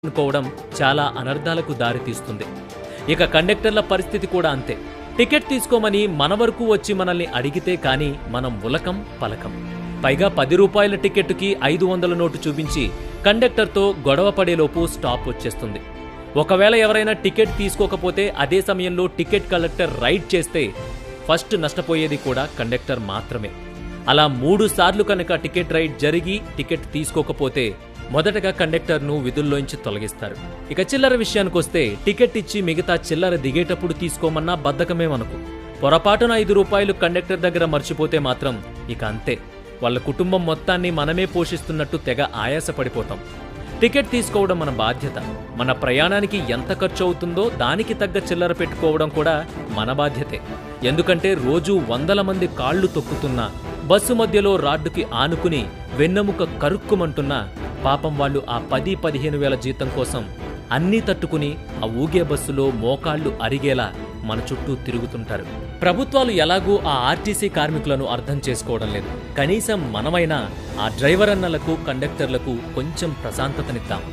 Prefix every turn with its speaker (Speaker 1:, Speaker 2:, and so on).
Speaker 1: అనుకోవడం చాలా అనర్థాలకు దారితీస్తుంది. ఇక కండక్టర్ల పరిస్థితి కూడా అంతే. టికెట్ తీసుకోమని మన వరకు వచ్చి మనల్ని అడిగితే కానీ మనం ఉలకం పలకం. పైగా 10 రూపాయల టికెట్టుకి 500 నోటు చూపించి కండక్టర్తో గొడవ పడేలోపు స్టాప్ వచ్చేస్తుంది. ఒకవేళ ఎవరైనా టికెట్ తీసుకోకపోతే అదే సమయంలో టికెట్ కలెక్టర్ రైడ్ చేస్తే ఫస్ట్ నష్టపోయేది కూడా కండక్టర్ మాత్రమే. అలా 3 సార్లు కనుక టికెట్ రైడ్ జరిగి టికెట్ తీసుకోకపోతే మొదటగా కండక్టర్ను విధుల్లోంచి తొలగిస్తారు. ఇక చిల్లర విషయానికొస్తే టికెట్ ఇచ్చి మిగతా చిల్లర దిగేటప్పుడు తీసుకోమన్నా బద్ధకమే మనకు. పొరపాటున 5 రూపాయలు కండక్టర్ దగ్గర మర్చిపోతే మాత్రం ఇక అంతే. వాళ్ళ కుటుంబం మొత్తాన్ని మనమే పోషిస్తున్నట్టు తెగ ఆయాసపడిపోతాం. టికెట్ తీసుకోవడం మన బాధ్యత. మన ప్రయాణానికి ఎంత ఖర్చు అవుతుందో దానికి తగ్గ చిల్లర పెట్టుకోవడం కూడా మన బాధ్యతే. ఎందుకంటే రోజూ 100 మంది కాళ్లు తొక్కుతున్నా, బస్సు మధ్యలో రాడ్డుకి ఆనుకుని వెన్నెముక కరుక్కుమంటున్నా పాపం వాళ్ళు ఆ 10-15 వేల జీతం కోసం అన్నీ తట్టుకుని ఆ ఊగే బస్సులో మోకాళ్లు అరిగేలా మన చుట్టూ తిరుగుతుంటారు. ప్రభుత్వాలు ఎలాగూ ఆ ఆర్టీసీ కార్మికులను అర్థం చేసుకోవడం లేదు. కనీసం మనమైనా ఆ డ్రైవర్ అన్నలకు, కండక్టర్లకు కొంచెం ప్రశాంతతనిద్దాం.